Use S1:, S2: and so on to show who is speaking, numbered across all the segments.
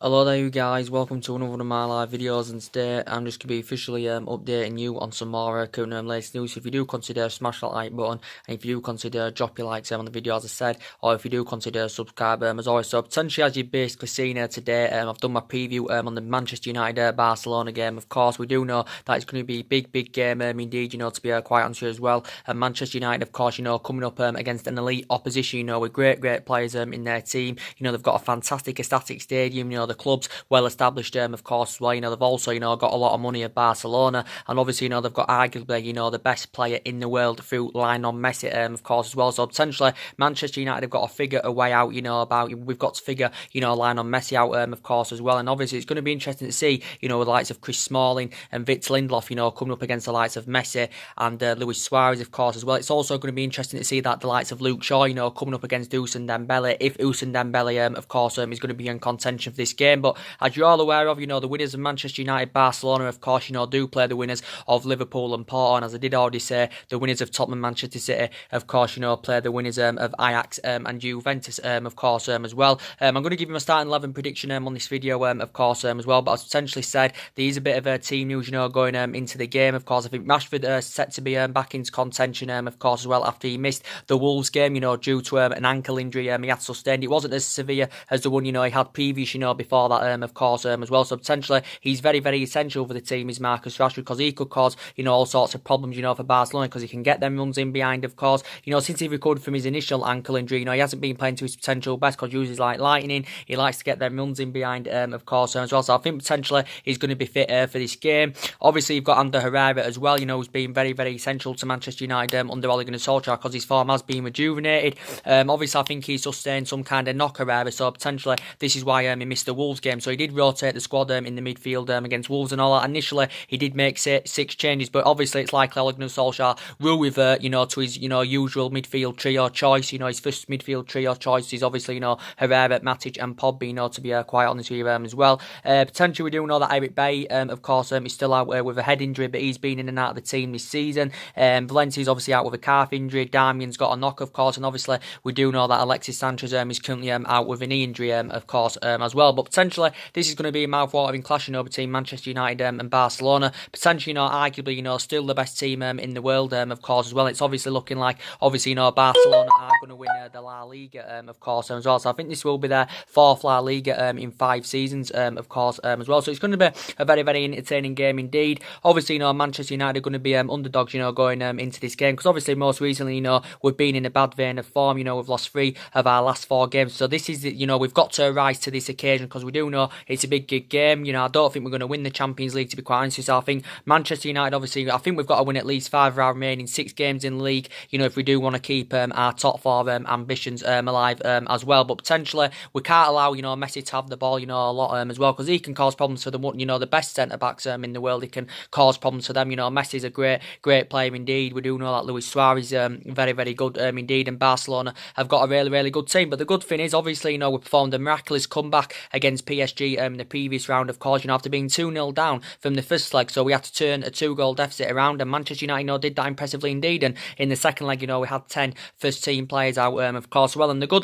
S1: Hello there you guys, welcome to another one of my live videos, and today I'm just going to be officially updating you on some more current latest news. If you do consider smash that like button, and if you do consider drop your likes on the video as I said, or if you do consider subscribe as always. So potentially, as you've basically seen today, I've done my preview on the Manchester United Barcelona game. Of course, we do know that it's going to be a big game indeed, to be quite honest as well. And Manchester United, of course, coming up against an elite opposition, with great players in their team. They've got a fantastic ecstatic stadium, the club's well established of course as well. They've also got a lot of money at Barcelona, and obviously they've got arguably the best player in the world through Lionel Messi of course as well. So potentially Manchester United have got to figure a way out, we've got to figure Lionel Messi out of course as well. And obviously it's going to be interesting to see the likes of Chris Smalling and Victor Lindelof coming up against the likes of Messi and Luis Suarez of course as well. It's also going to be interesting to see that the likes of Luke Shaw coming up against Usman Dembele, if Usman Dembele of course is going to be in contention for this game. But as you're all aware of, the winners of Manchester United, Barcelona, of course, do play the winners of Liverpool and Porto. And as I did already say, the winners of Tottenham, Manchester City, of course, play the winners of Ajax and Juventus, of course, as well. I'm going to give you my starting 11 prediction on this video, of course, as well. But as essentially said, there's a bit of team news, going into the game. Of course, I think Rashford is set to be back into contention, of course, as well, after he missed the Wolves game, due to an ankle injury he had sustained. It wasn't as severe as the one, he had previous, before that, of course, as well. So potentially he's very essential for the team, is Marcus Rashford, because he could cause all sorts of problems for Barcelona, because he can get them runs in behind, of course. Since he recovered from his initial ankle injury, he hasn't been playing to his potential best, because uses like lightning, he likes to get them runs in behind, of course, as well. So I think potentially he's going to be fit for this game. Obviously you've got Ander Herrera as well, who's been very essential to Manchester United under Ole Gunnar Solskjaer, because his form has been rejuvenated. Obviously I think he's sustained some kind of knock, Herrera, so potentially this is why he missed the Wolves game. So he did rotate the squad in the midfield against Wolves and all that. Initially he did make 6 changes, but obviously it's likely Ole Gunnar Solskjaer will revert to his usual midfield trio choice. His first midfield trio choice is obviously Herrera, Matic and Pogba, to be quite honest with you as well. Potentially we do know that Eric Bay of course is still out with a head injury, but he's been in and out of the team this season. Valencia's obviously out with a calf injury. Darmian's got a knock of course, and obviously we do know that Alexis Sanchez is currently out with a knee injury of course as well. But potentially this is going to be a mouth-watering clash between Manchester United and Barcelona. Potentially arguably still the best team in the world of course as well. It's obviously looking like Barcelona are going to win the La Liga of course as well. So I think this will be their 4th La Liga in 5 seasons of course as well. So it's going to be a very entertaining game indeed. Obviously Manchester United are going to be underdogs going into this game, because obviously most recently we've been in a bad vein of form. We've lost 3 of our last 4 games. So this is we've got to rise to this occasion, because we do know it's a big game. I don't think we're going to win the Champions League, to be quite honest. So I think Manchester United, obviously, I think we've got to win at least 5 of our remaining 6 games in the league, if we do want to keep our top 4 ambitions alive as well. But potentially we can't allow Messi to have the ball a lot as well, because he can cause problems for the best centre backs in the world. He can cause problems for them. Messi's a great player indeed. We do know that Luis Suarez very good indeed, and Barcelona have got a really good team. But the good thing is obviously we performed a miraculous comeback against PSG in the previous round, of course, after being 2-0 down from the first leg. So we had to turn a 2-goal deficit around, and Manchester United did that impressively indeed. And in the second leg, we had 10 first team players out of course well. And the good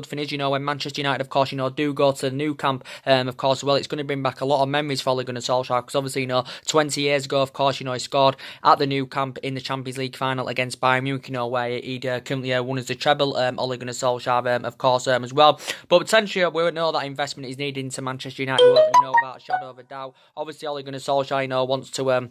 S1: thing is when Manchester United of course do go to the new camp of course well, it's going to bring back a lot of memories for Ole Gunnar Solskjaer, because obviously 20 years ago of course he scored at the new camp in the Champions League final against Bayern Munich, where he'd currently won as the treble, Ole Gunnar Solskjaer of course as well. But potentially we know that investment is needed into Manchester United, without a shadow of a doubt. Obviously Ole Gunnar Solskjaer wants to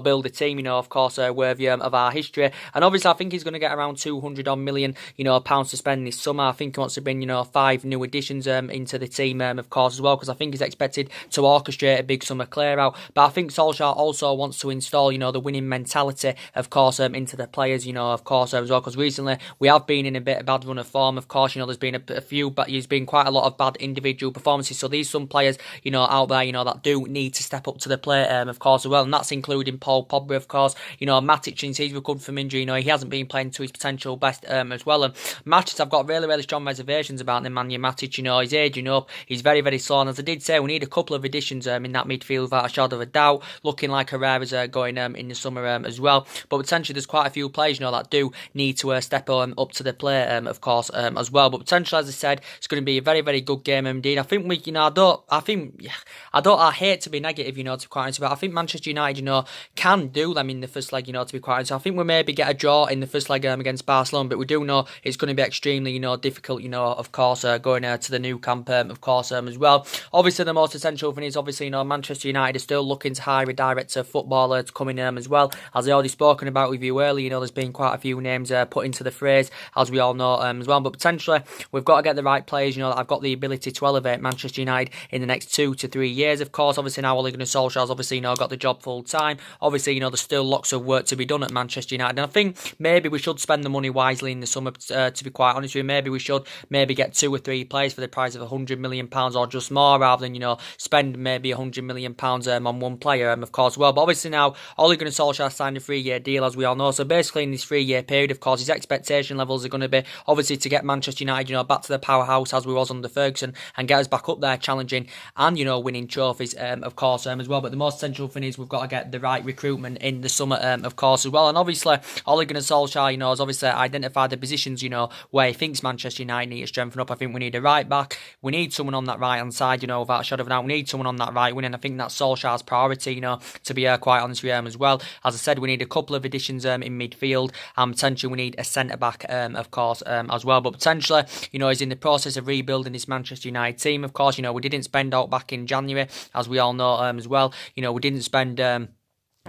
S1: build a team, of course, worthy of our history. And obviously, I think he's going to get around 200 million, pounds to spend this summer. I think he wants to bring, 5 new additions into the team, of course, as well, because I think he's expected to orchestrate a big summer clear out. But I think Solskjaer also wants to install, the winning mentality, of course, into the players, of course, as well, because recently we have been in a bit of bad run of form. Of course, there's been a few, but there's been quite a lot of bad individual performances. So these some players, out there, that do need to step up to the plate, of course, as well, and that's including including Paul Pogba, of course. You know, Matic, since he's recovered from injury, you know, he hasn't been playing to his potential best as well. And Matic, I've got really, really strong reservations about Nemanja Matic. You know, he's aging up. He's very, very slow. And as I did say, we need a couple of additions in that midfield without a shadow of a doubt. Looking like Herrera's going in the summer as well. But potentially there's quite a few players, you know, that do need to step up to the plate, of course, as well. But potentially, as I said, it's going to be a very, very good game indeed. I think we, you know, I hate to be negative, you know, to be quite honest, but I think Manchester United, you know, can do them in the first leg, you know, to be quite honest. I think we maybe get a draw in the first leg against Barcelona, but we do know it's going to be extremely, you know, difficult, you know, of course, going to the new camp, of course, as well. Obviously, the most essential thing is, obviously, you know, Manchester United is still looking to hire a director footballer to come in as well. As I already spoken about with you earlier, you know, there's been quite a few names put into the phrase, as we all know, as well. But potentially, we've got to get the right players, you know, that have got the ability to elevate Manchester United in the next 2 to 3 years. Of course, obviously now Ole Gunnar Solskjaer's obviously, you know, got the job full time. Obviously, you know, there's still lots of work to be done at Manchester United, and I think maybe we should spend the money wisely in the summer. To be quite honest with you, maybe we should get 2 or 3 players for the price of £100 million or just more, rather than, you know, spend maybe £100 million on one player, of course. Well, but obviously now Ole Gunnar Solskjaer signed a 3-year deal, as we all know. So basically, in this 3-year period, of course, his expectation levels are going to be obviously to get Manchester United, you know, back to the powerhouse as we was under Ferguson, and get us back up there challenging and, you know, winning trophies, of course, as well. But the most essential thing is we've got to get the right recruitment in the summer, of course, as well. And obviously, Ole Gunnar Solskjaer, you know, has obviously identified the positions, you know, where he thinks Manchester United need to strengthen up. I think we need a right back. We need someone on that right hand side, you know, without a shadow of a doubt. We need someone on that right wing, and I think that's Solskjaer's priority, you know, to be quite honest with him as well. As I said, we need a couple of additions in midfield, and potentially we need a centre back, of course, as well. But potentially, you know, he's in the process of rebuilding this Manchester United team. Of course, you know, we didn't spend out back in January, as we all know, as well. You know, we didn't spend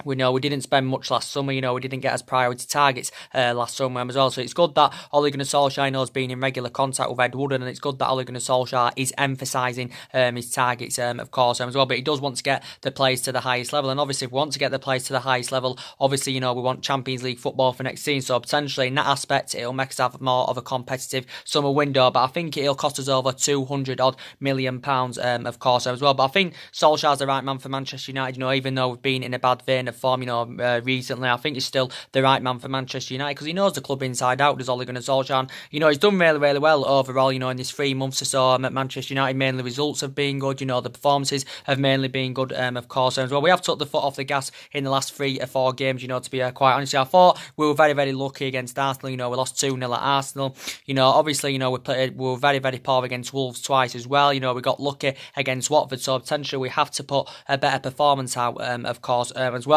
S1: We know we didn't spend much last summer, you know, we didn't get as priority targets last summer as well. So it's good that Ole Gunnar Solskjaer has been in regular contact with Ed Woodward, and it's good that Ole Gunnar Solskjaer is emphasising his targets, of course, as well. But he does want to get the players to the highest level, and obviously if we want to get the players to the highest level, obviously, you know, we want Champions League football for next season. So potentially in that aspect, it'll make us have more of a competitive summer window. But I think it'll cost us over £200 million, of course, as well. But I think Solskjaer's the right man for Manchester United, you know, even though we've been in a bad vein of form, you know, recently. I think he's still the right man for Manchester United because he knows the club inside out, does Ole Gunnar Solskjaer. And, you know, he's done really, really well overall, you know, in this 3 months or so at Manchester United. Mainly results have been good, you know, the performances have mainly been good, of course, as well. We have took the foot off the gas in the last 3 or 4 games, you know, to be quite honest. I thought we were very, very lucky against Arsenal, you know, we lost 2-0 at Arsenal. You know, obviously, you know, we were very, very poor against Wolves twice as well. You know, we got lucky against Watford, so potentially we have to put a better performance out, of course, as well.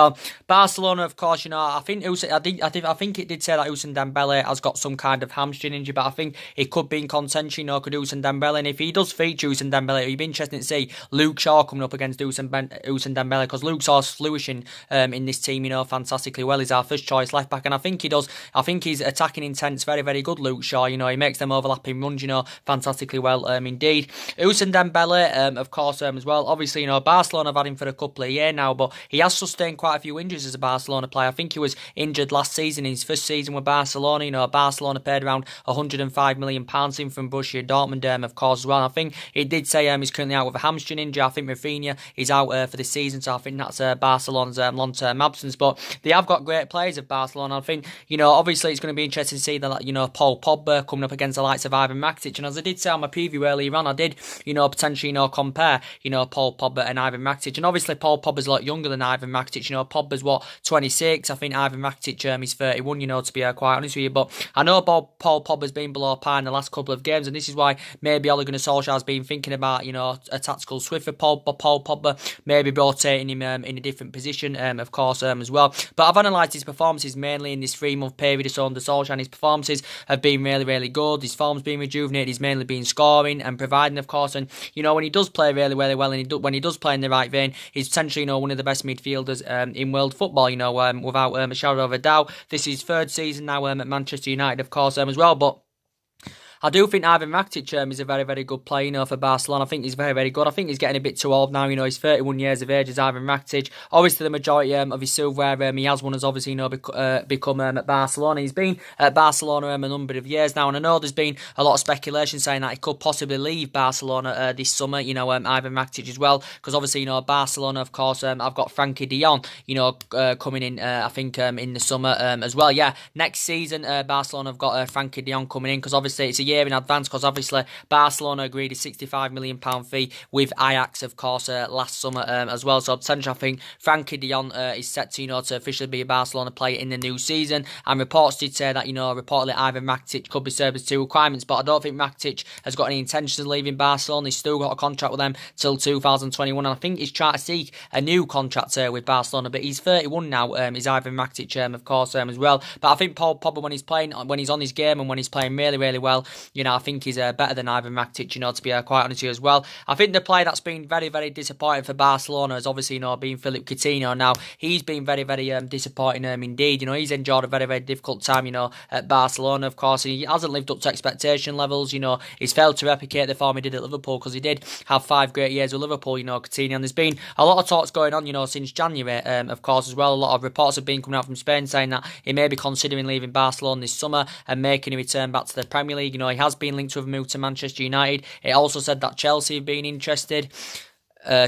S1: Barcelona, of course, you know, I think it did say that Ousmane Dembele has got some kind of hamstring injury, but I think it could be in contention, you know, could Ousmane Dembele, and if he does feature Ousmane Dembele, it'd be interesting to see Luke Shaw coming up against Ousmane Dembele, because Luke Shaw's flourishing in this team, you know, fantastically well. He's our first choice left back, and I think his attacking intent's very, very good, Luke Shaw. You know, he makes them overlapping runs, you know, fantastically well, indeed. Ousmane Dembele, of course, as well. Obviously, you know, Barcelona have had him for a couple of years now, but he has sustained quite a few injuries as a Barcelona player. I think he was injured last season in his first season with Barcelona. You know, Barcelona paid around £105 million in from Borussia Dortmund, of course, as well. And I think it did say he's currently out with a hamstring injury. I think Rafinha is out for the season, so I think that's Barcelona's long-term absence. But they have got great players at Barcelona. I think, you know, obviously it's going to be interesting to see that, you know, Paul Pogba coming up against the likes of Ivan Rakitic. And as I did say on my preview earlier on, I did, you know, potentially, you know, compare, you know, Paul Pogba and Ivan Rakitic. And obviously Paul Pogba's a lot younger than Ivan Rakitic. You know, Pogba's 26. I think Ivan Rakitic is 31, you know, to be quite honest with you. But I know Paul Pogba's been below par in the last couple of games, and this is why maybe Ole Gunnar Solskjaer's been thinking about, you know, a tactical switch for Paul Pogba, maybe rotating him in a different position, of course, as well. But I've analysed his performances mainly in this 3-month period or so under Solskjaer, and his performances have been really, really good. His form's been rejuvenated. He's mainly been scoring and providing, of course. And, you know, when he does play really, really well, and when he does play in the right vein, he's potentially, you know, one of the best midfielders in world football, you know, without a shadow of a doubt. This is his 3rd season now at Manchester United, of course, as well. But I do think Ivan Rakitic is a very, very good player, for Barcelona. I think he's very, very good. I think he's getting a bit too old now. He's 31 years of age as Ivan Rakitic. Obviously, the majority of his silverware he has won has obviously, become at Barcelona. He's been at Barcelona a number of years now, and I know there's been a lot of speculation saying that he could possibly leave Barcelona this summer, Ivan Rakitic as well, because obviously, Barcelona, of course, I've got Frankie de Jong, coming in, I think, in the summer as well. Yeah, next season, Barcelona have got Frankie de Jong coming in, because obviously it's a year in advance, because obviously Barcelona agreed a £65 million fee with Ajax, of course, last summer as well. So potentially, I think Frankie de Jong is set to, to officially be a Barcelona player in the new season. And reports did say that, reportedly Ivan Rakitic could be served as two requirements, but I don't think Rakitic has got any intentions of leaving Barcelona. He's still got a contract with them till 2021, and I think he's trying to seek a new contract with Barcelona. But he's 31 now. Is Ivan Rakitic, of course, as well. But I think Paul Pogba, when he's on his game and when he's playing really, really well, I think he's better than Ivan Rakitic, to be quite honest with you as well. I think the player that's been very, very disappointing for Barcelona is obviously, been Philippe Coutinho. Now, he's been very, very disappointing indeed. He's enjoyed a very, very difficult time, at Barcelona, of course. He hasn't lived up to expectation levels, He's failed to replicate the form he did at Liverpool, because he did have 5 great years with Liverpool, Coutinho. And there's been a lot of talks going on, since January, of course, as well. A lot of reports have been coming out from Spain saying that he may be considering leaving Barcelona this summer and making a return back to the Premier League. He has been linked with a move to Manchester United. It also said that Chelsea have been interested.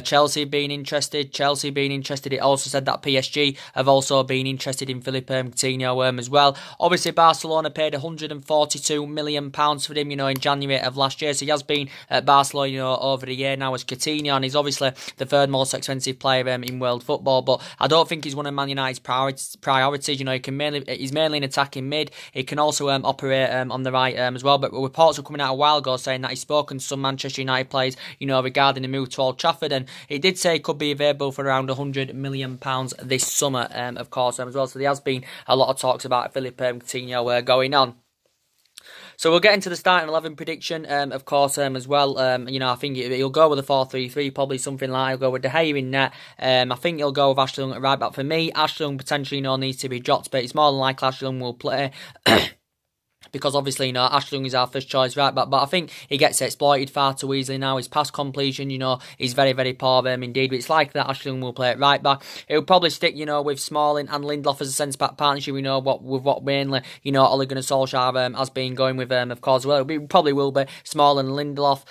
S1: Chelsea being interested. It also said that PSG have also been interested in Philippe Coutinho as well. Obviously, Barcelona paid £142 million for him, in January of last year. So he has been at Barcelona, over the year now as Coutinho, and he's obviously the third most expensive player in world football. But I don't think he's one of Man United's priorities. He's mainly an attacking mid. He can also operate on the right as well. But reports were coming out a while ago saying that he's spoken to some Manchester United players, regarding the move to Old Trafford. And he did say he could be available for around £100 million this summer, of course, as well. So there has been a lot of talks about Philippe Coutinho going on. So we'll get into the starting 11 prediction, of course, as well. I think he'll go with a 4-3-3, probably something like he'll go with De Gea in net. I think he'll go with Ashley Young at right back. For me, Ashley Young potentially needs to be dropped, but it's more than likely Ashley Young will play. Because obviously, Ashley Young is our first choice right back, but I think he gets exploited far too easily now. His pass completion, is very, very poor indeed. But it's like that Ashley Young will play at right back. He'll probably stick, with Smalling and Lindelof as a centre-back partnership, with what mainly, Ole Gunnar Solskjaer has been going with, of course, well. It probably will be Smalling and Lindelof.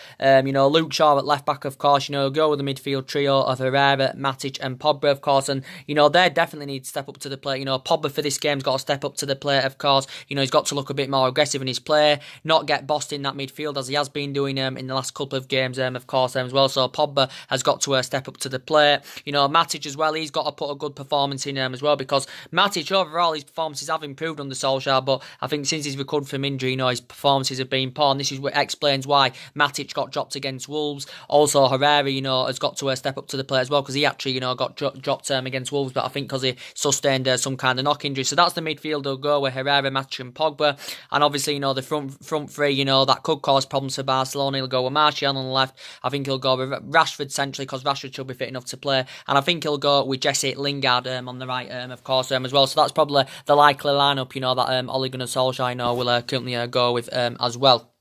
S1: Luke Shaw at left-back, of course, go with the midfield trio of Herrera, Matic and Pogba, of course. And, they definitely need to step up to the plate. Pogba for this game's got to step up to the plate, of course. He's got to look a bit more aggressive in his play, not get bossed in that midfield as he has been doing in the last couple of games, of course, as well. So Pogba has got to step up to the plate. Matic as well, he's got to put a good performance in as well, because Matic overall, his performances have improved under Solskjaer, but I think since he's recovered from injury, his performances have been poor, and this is what explains why Matic got dropped against Wolves. Also, Herrera, has got to step up to the plate as well, because he actually, got dropped against Wolves, but I think because he sustained some kind of knock injury. So that's the midfield they'll go with Herrera, Matic and Pogba, and obviously, the front three, that could cause problems for Barcelona. He'll go with Martial on the left. I think he'll go with Rashford centrally, because Rashford should be fit enough to play. And I think he'll go with Jesse Lingard on the right, of course, as well. So that's probably the likely lineup, that Ole Gunnar Solskjaer, will currently go with as well.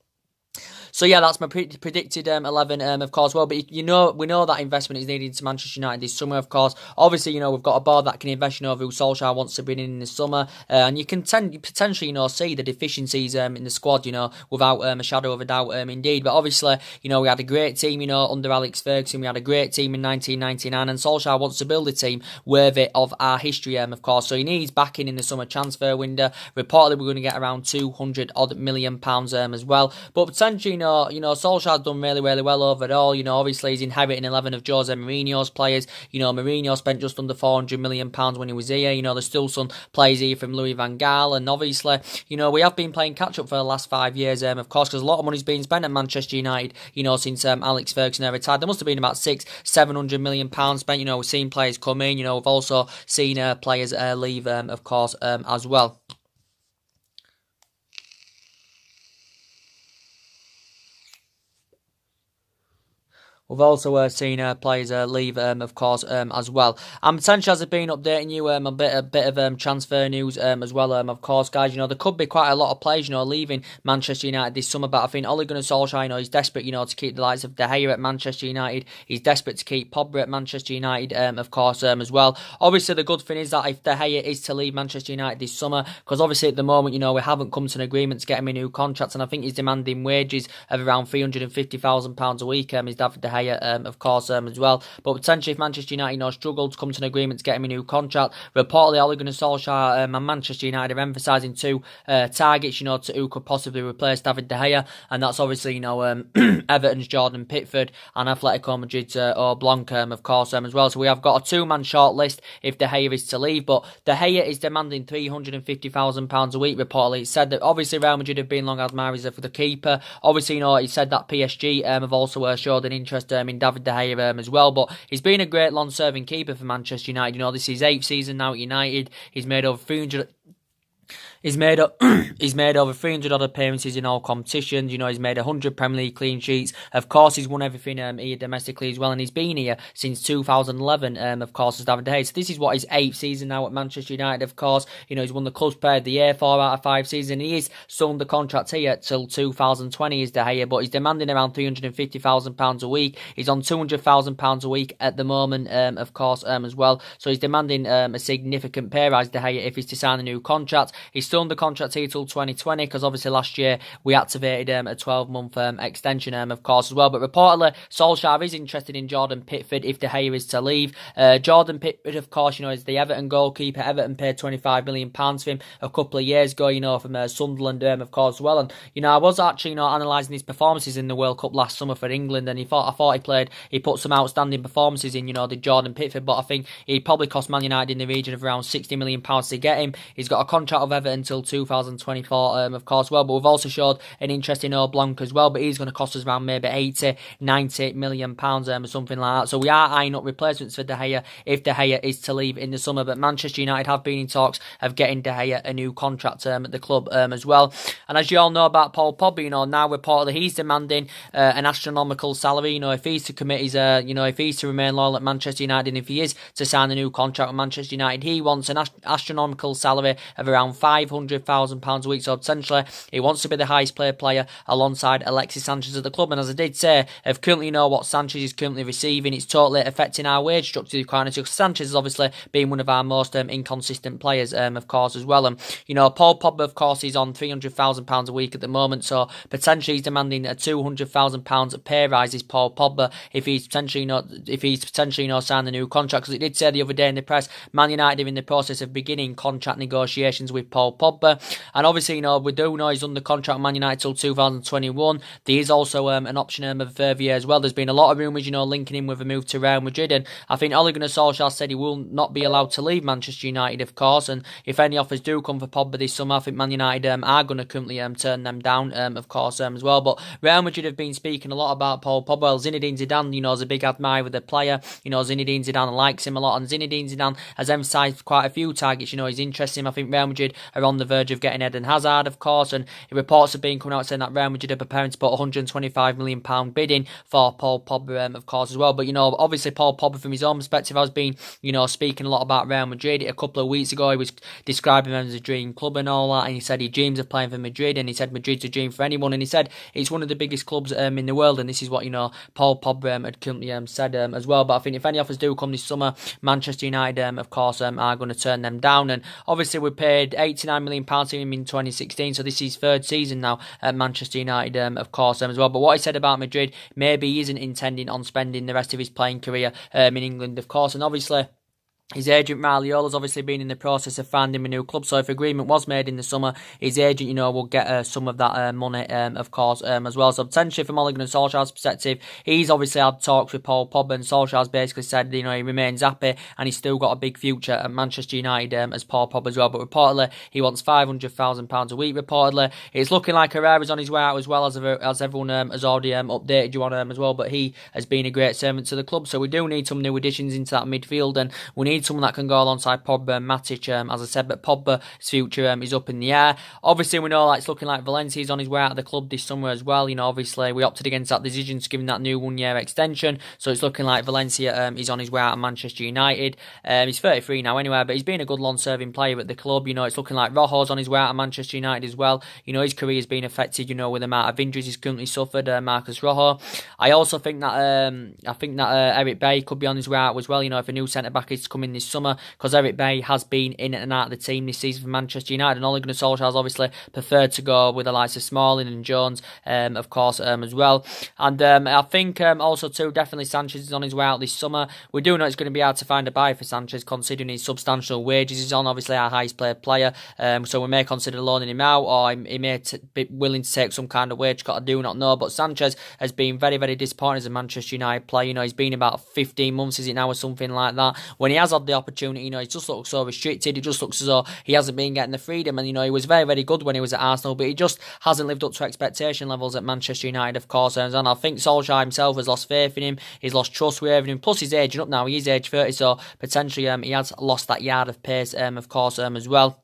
S1: So yeah, that's my predicted 11, of course. Well, but we know that investment is needed to Manchester United this summer, of course. Obviously, we've got a board that can invest, who Solskjaer wants to bring in the summer, and you can potentially, see the deficiencies in the squad, without a shadow of a doubt, indeed. But obviously, we had a great team, under Alex Ferguson. We had a great team in 1999, and Solskjaer wants to build a team worthy of our history, of course. So he needs backing in the summer transfer window. Reportedly, we're going to get around £200 million as well. But potentially, Solskjaer's done really, really well overall. Obviously he's inheriting 11 of Jose Mourinho's players. Mourinho spent just under £400 million when he was here. There's still some players here from Louis van Gaal, and obviously, we have been playing catch-up for the last 5 years, of course, because a lot of money's been spent at Manchester United, since Alex Ferguson retired. There must have been about £600-700 million spent. We've seen players come in. We've also seen players leave, of course, as well. We've also seen players leave, of course, as well. And potentially, as I've been updating you, a bit of transfer news as well. Of course, guys, there could be quite a lot of players, leaving Manchester United this summer. But I think Ole Gunnar Solskjaer, he's desperate, to keep the likes of De Gea at Manchester United. He's desperate to keep Pogba at Manchester United, of course, as well. Obviously, the good thing is that if De Gea is to leave Manchester United this summer, because obviously at the moment, we haven't come to an agreement to get him a new contract, and I think he's demanding wages of around £350,000 a week. Is David De Gea, of course, as well. But potentially, if Manchester United, struggle to come to an agreement to get him a new contract, reportedly Ole Gunnar Solskjaer and Manchester United are emphasising two targets, to who could possibly replace David De Gea, and that's obviously, Everton's Jordan Pickford and Atletico Madrid's Blanc, of course, as well. So we have got a two-man short list if De Gea is to leave, but De Gea is demanding £350,000 a week, reportedly. It said that obviously Real Madrid have been long admirers for the keeper. Obviously, he said that PSG have also showed an interest in David De Gea as well, but he's been a great long-serving keeper for Manchester United. This is his 8th season now at United. He's made over 300... He's made over 300 odd appearances in all competitions. He's made 100 Premier League clean sheets. Of course, he's won everything here domestically as well, and he's been here since 2011. Of course, as David De Gea. So this is what his 8th season now at Manchester United. Of course, he's won the Club's Player of the Year 4 out of 5 seasons. He is still under contract here till 2020 as De Gea, but he's demanding around £350,000 a week. He's on £200,000 a week at the moment, of course, as well. So he's demanding a significant pay rise, De Gea, if he's to sign a new contract. He's still under contract here till 2020, because obviously last year we activated a 12-month extension, of course, as well. But reportedly, Solskjaer is interested in Jordan Pickford if De Gea is to leave. Jordan Pickford, of course, is the Everton goalkeeper. Everton paid £25 million for him a couple of years ago, from Sunderland, of course, as well. And, I was actually, analysing his performances in the World Cup last summer for England, and I thought he put some outstanding performances in, the Jordan Pickford, but I think he probably cost Man United in the region of around £60 million to get him. He's got a contract of Everton until 2024, of course, well, but we've also showed an interest in Blanc as well, but he's going to cost us around maybe 80, 90 million pounds, or something like that. So we are eyeing up replacements for De Gea if De Gea is to leave in the summer, but Manchester United have been in talks of getting De Gea a new contract at the club as well. And as you all know about Paul Pogba, now reportedly he's demanding an astronomical salary, if he's to commit his, if he's to remain loyal at Manchester United, and if he is to sign a new contract with Manchester United, he wants an astronomical salary of around £500,000 a week. So essentially, he wants to be the highest paid player alongside Alexis Sanchez at the club. And as I did say, if currently what Sanchez is currently receiving, it's totally affecting our wage structure. Because Sanchez has obviously been one of our most inconsistent players, of course, as well. And Paul Pogba, of course, is on £300,000 a week at the moment. So potentially, he's demanding a £200,000 pay rise. Is Paul Pogba if he's potentially signed a new contract? Because it did say the other day in the press, Man United are in the process of beginning contract negotiations with Paul Pogba, and obviously we do know he's under contract with Man United till 2021. There is also an option of a further year as well. There's been a lot of rumours linking him with a move to Real Madrid, and I think Ole Gunnar Solskjaer said he will not be allowed to leave Manchester United, of course, and if any offers do come for Pogba this summer, I think Man United are going to currently turn them down, of course, as well. But Real Madrid have been speaking a lot about Paul Pogba. Well, Zinedine Zidane, is a big admirer of the player. Zinedine Zidane likes him a lot, and Zinedine Zidane has emphasised quite a few targets. He's interested in him. I think Real Madrid are on the verge of getting Eden Hazard, of course, and reports have been coming out saying that Real Madrid are preparing to put £125 million bidding for Paul Pogba, of course, as well. But, obviously Paul Pogba, from his own perspective, has been, speaking a lot about Real Madrid. A couple of weeks ago, he was describing them as a dream club and all that, and he said he dreams of playing for Madrid, and he said Madrid's a dream for anyone, and he said it's one of the biggest clubs in the world, and this is what, Paul Pogba had currently said as well. But I think if any offers do come this summer, Manchester United, of course, are going to turn them down, and obviously we paid £89 million to him in 2016, so this is his 3rd season now at Manchester United, of course, as well. But what he said about Madrid, maybe he isn't intending on spending the rest of his playing career in England, of course, and obviously his agent Raioola's obviously been in the process of finding him a new club, so if agreement was made in the summer, his agent, will get some of that money, of course, as well. So potentially from Ole Gunnar Solskjaer's perspective, he's obviously had talks with Paul Pogba, and Solskjaer's basically said, he remains happy, and he's still got a big future at Manchester United as Paul Pogba as well. But reportedly, he wants £500,000 a week. Reportedly, it's looking like Herrera's on his way out as well, as everyone has already updated you on as well. But he has been a great servant to the club, so we do need some new additions into that midfield, and we need need someone that can go alongside Pogba and Matic, as I said, but Pogba's future is up in the air. Obviously, we know it's looking like Valencia's on his way out of the club this summer as well. Obviously, we opted against that decision to give him that new 1-year extension, so it's looking like Valencia is on his way out of Manchester United. He's 33 now anyway, but he's been a good long-serving player at the club. It's looking like Rojo's on his way out of Manchester United as well. His career has been affected, with the amount of injuries he's currently suffered, Marcus Rojo. I also think that Eric Bailly could be on his way out as well, if a new centre-back is to come in this summer, because Eric Bailly has been in and out of the team this season for Manchester United, and Ole Gunnar Solskjaer has obviously preferred to go with the likes of Smalling and Jones, of course, as well. And I think also too, definitely Sanchez is on his way out this summer. We do know it's going to be hard to find a buyer for Sanchez, considering his substantial wages he's on, obviously our highest paid player, so we may consider loaning him out, or he may be willing to take some kind of wage cut, I do not know. But Sanchez has been very, very disappointing as a Manchester United player. He's been about 15 months, is it now, or something like that. When he has had the opportunity, he just looks so restricted. He just looks as though he hasn't been getting the freedom. And, he was very, very good when he was at Arsenal, but he just hasn't lived up to expectation levels at Manchester United, of course. And I think Solskjaer himself has lost faith in him. He's lost trust with him. Plus, he's aging up now. He's age 30, so potentially he has lost that yard of pace, of course, as well.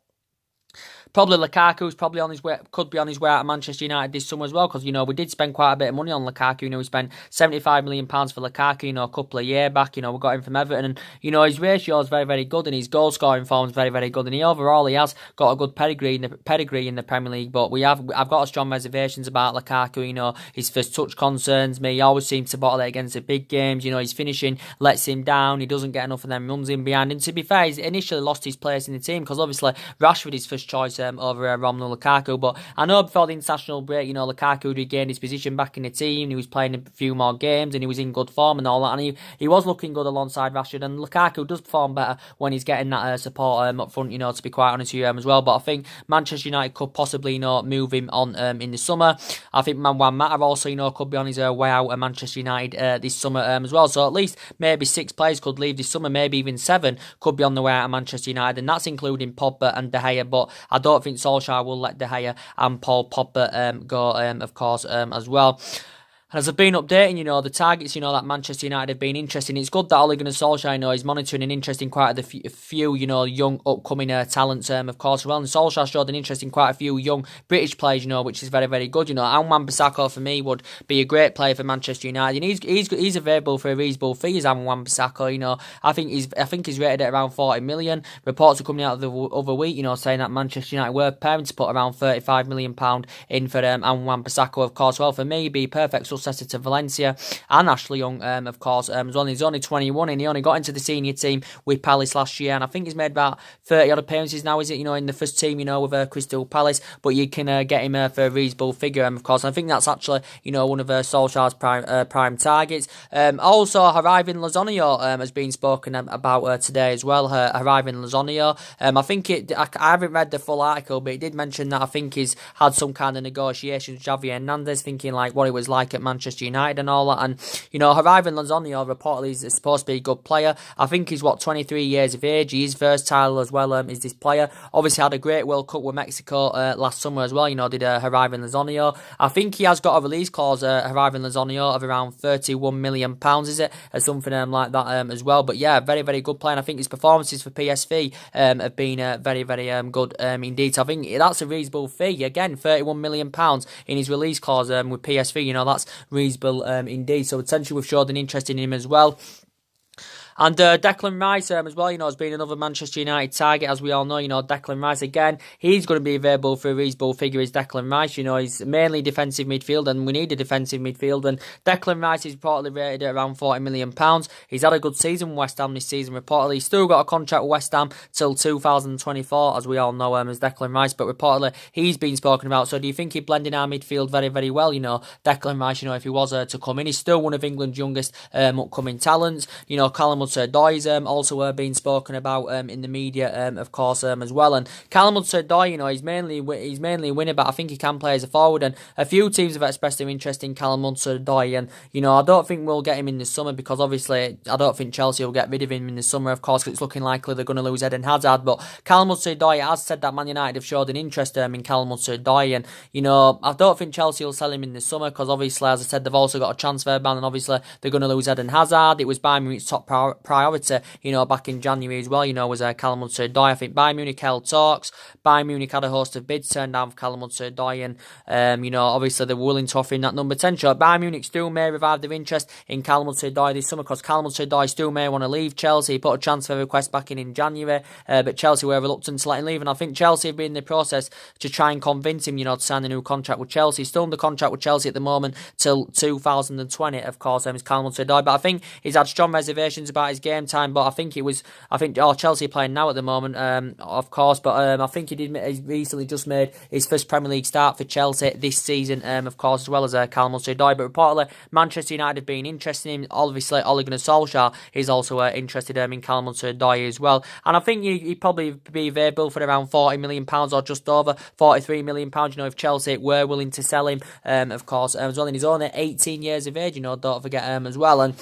S1: Probably Lukaku's probably on his way, could be on his way out of Manchester United this summer as well, because, we did spend quite a bit of money on Lukaku. We spent £75 million for Lukaku, a couple of years back. We got him from Everton, and, his ratio is very, very good, and his goal scoring form is very, very good, and he has got a good pedigree in the Premier League. But I've got strong reservations about Lukaku. His first touch concerns me. He always seems to bottle it against the big games. His finishing lets him down. He doesn't get enough of them runs in behind. And to be fair, he's initially lost his place in the team, because obviously Rashford is first choice over Romelu Lukaku. But I know before the international break, Lukaku regained his position back in the team. He was playing a few more games, and he was in good form and all that, and he was looking good alongside Rashford. And Lukaku does perform better when he's getting that support up front, to be quite honest with you, as well. But I think Manchester United could possibly move him on in the summer. I think Juan Mata also could be on his way out of Manchester United this summer as well. So at least maybe 6 players could leave this summer, maybe even 7 could be on the way out of Manchester United, and that's including Pogba and De Gea. But I don't think Solskjaer will let De Gea and Paul Pogba go, of course, as well. And as I've been updating, the targets, that Manchester United have been interesting. It's good that Ole Gunnar Solskjaer, is monitoring and interesting quite a few, young upcoming talents, of course, well. And Solskjaer showed an interest in quite a few young British players, which is very, very good. Wan-Bissaka for me would be a great player for Manchester United. And he's available for a reasonable fee, is Wan-Bissaka. I think he's rated at around 40 million. Reports are coming out of the other week, saying that Manchester United were preparing to put around £35 million in for Wan-Bissaka, of course. Well, for me, he'd be perfect successor to Valencia and Ashley Young, of course, as well. He's only 21, and he only got into the senior team with Palace last year, and I think he's made about 30 odd appearances now, is it, in the first team, with Crystal Palace. But you can get him for a reasonable figure, of course. And I think that's actually, one of Solskjaer's prime targets. Also, Arriving Lozano has been spoken about today as well. Arriving Lozano. I haven't read the full article, but it did mention that I think he's had some kind of negotiations with Javi Hernandez, thinking like what it was like at Manchester United and all that. And, Arriving Lozano reportedly is supposed to be a good player. I think he's, 23 years of age. He is versatile as well, is this player. Obviously had a great World Cup with Mexico last summer as well, did Arriving Lozano. I think he has got a release clause, Arriving Lozano, of around £31 million, is it? Or something like that as well. But yeah, very, very good player. And I think his performances for PSV have been very, very good indeed. So I think that's a reasonable fee. Again, £31 million in his release clause with PSV. That's reasonable indeed. So essentially we've showed an interest in him as well. And Declan Rice as well, has been another Manchester United target, as we all know. Declan Rice, again, he's going to be available for a reasonable figure, is Declan Rice. He's mainly defensive midfield, and we need a defensive midfield. And Declan Rice is reportedly rated at around £40 million. He's had a good season with West Ham this season, reportedly. He's still got a contract with West Ham till 2024, as we all know as Declan Rice. But reportedly, he's been spoken about. So do you think he'd blend in our midfield very, very well? Declan Rice, if he was to come in, he's still one of England's youngest upcoming talents. Callum Hudson-Odoi is also being spoken about in the media, of course, as well. And Callum Hudson-Odoi, he's mainly a winner, but I think he can play as a forward. And a few teams have expressed their interest in Callum Hudson-Odoi. And I don't think we'll get him in the summer, because obviously I don't think Chelsea will get rid of him in the summer, of course, because it's looking likely they're going to lose Eden Hazard. But Callum Hudson-Odoi has said that Man United have showed an interest in Callum Hudson-Odoi. And I don't think Chelsea will sell him in the summer, because obviously, as I said, they've also got a transfer ban, and obviously they're going to lose Eden Hazard. It was Bayern Munich's top priority priority, back in January as well, was Callum Hudson-Odoi. I think Bayern Munich held talks. Bayern Munich had a host of bids turned down for Callum Hudson-Odoi, and, obviously they were willing to offer him that number 10 shot. Bayern Munich still may revive their interest in Callum Hudson-Odoi this summer, because Callum Hudson-Odoi still may want to leave Chelsea. He put a transfer request back in January, but Chelsea were reluctant to let him leave, and I think Chelsea have been in the process to try and convince him, to sign a new contract with Chelsea. He's still under contract with Chelsea at the moment till 2020, of course, is Callum Hudson-Odoi, but I think he's had strong reservations about his game time, but I think Chelsea are playing now at the moment, of course, but I think he recently just made his first Premier League start for Chelsea this season, of course, as well as Callum Hudson-Odoi, but reportedly Manchester United have been interested in him. Obviously, Ole Gunnar Solskjaer is also interested in Callum Hudson-Odoi as well, and I think he'd probably be available for around £40 million or just over £43 million, if Chelsea were willing to sell him, of course, as well, and he's only 18 years of age, don't forget, as well, and,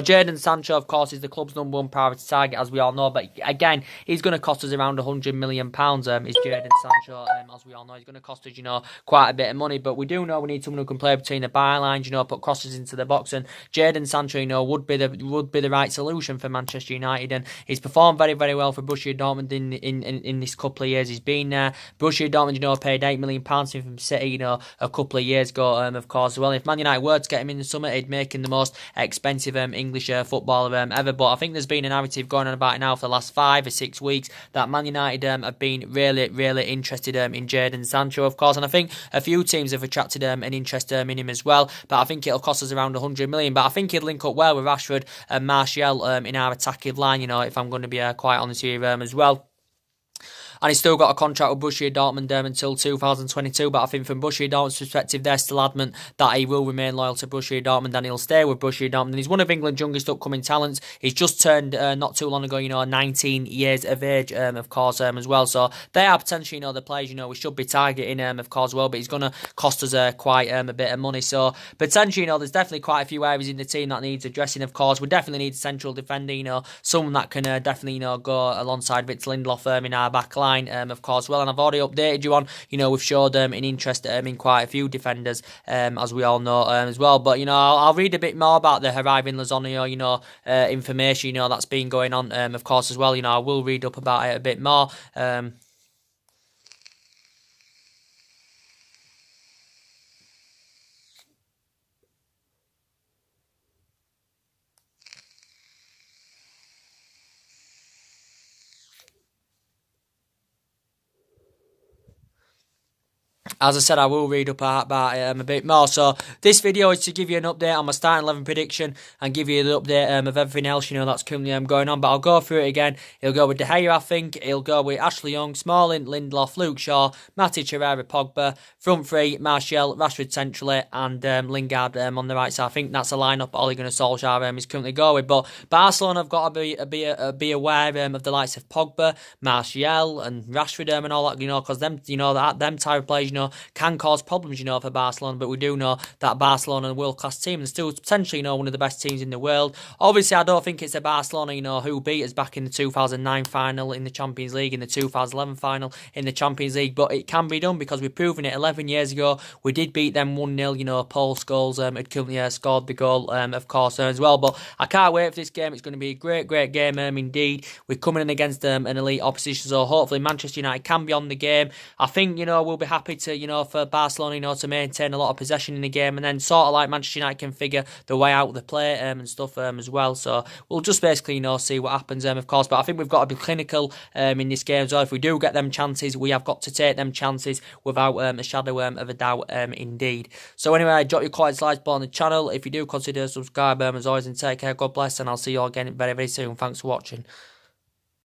S1: Jadon Sancho, of course, is the club's number one priority target, as we all know, but again, he's going to cost us around £100 million, is Jadon Sancho, as we all know. He's going to cost us, quite a bit of money, but we do know we need someone who can play between the bylines, put crosses into the box, and Jadon Sancho, would be the right solution for Manchester United, and he's performed very, very well for Borussia Dortmund in this couple of years he's been there. Borussia Dortmund, paid £8 million for him from City, a couple of years ago, of course, as well. If Man United were to get him in the summer, he'd make him the most expensive English footballer ever, but I think there's been a narrative going on about it now for the last 5 or 6 weeks that Man United have been really, really interested in Jadon Sancho, of course, and I think a few teams have attracted an interest in him as well, but I think it'll cost us around £100 million, but I think he'd link up well with Rashford and Martial in our attacking line, if I'm going to be quite honest with you, as well. And he's still got a contract with Borussia Dortmund until 2022, but I think from Borussia Dortmund's perspective, they're still adamant that he will remain loyal to Borussia Dortmund and he'll stay with Borussia Dortmund. And he's one of England's youngest upcoming talents. He's just turned, not too long ago, 19 years of age, of course, as well. So they are potentially, the players, we should be targeting, of course, well, but he's going to cost us quite a bit of money. So potentially, there's definitely quite a few areas in the team that needs addressing, of course. We definitely need central defender, someone that can definitely, go alongside Victor Lindelof in our back line. Of course, well, and I've already updated you on, we've showed an interest in quite a few defenders, as we all know, as well. But, I'll read a bit more about the arriving Lozano, information, that's been going on, of course, as well. I will read up about it a bit more. As I said, I will read up about it a bit more. So this video is to give you an update on my starting 11 prediction and give you the update of everything else, that's currently going on. But I'll go through it again. He'll go with De Gea, I think. He'll go with Ashley Young, Smalling, Lindelof, Luke Shaw, Matic, Herrera, Pogba. Front three, Martial, Rashford centrally, and Lingard on the right side. I think that's a lineup Ole Gunnar Solskjaer is currently going with. But Barcelona have got to be aware of the likes of Pogba, Martial, and Rashford and all that, because them, them type of players, can cause problems, for Barcelona, but we do know that Barcelona are a world-class team and still potentially, one of the best teams in the world. Obviously, I don't think it's a Barcelona, who beat us back in the 2009 final in the Champions League, in the 2011 final in the Champions League, but it can be done because we've proven it 11 years ago. We did beat them 1-0, Paul Scholes had currently scored the goal, of course, as well, but I can't wait for this game. It's going to be a great, great game, indeed. We're coming in against an elite opposition, so hopefully Manchester United can be on the game. I think, we'll be happy to, for Barcelona, to maintain a lot of possession in the game, and then sort of like Manchester United can figure the way out of the play and stuff as well. So we'll just basically, see what happens, of course. But I think we've got to be clinical in this game as well. If we do get them chances, we have got to take them chances without a shadow of a doubt, indeed. So anyway, drop your comments, likes below on the channel. If you do, consider subscribe, as always, and take care. God bless, and I'll see you all again very, very soon. Thanks for watching.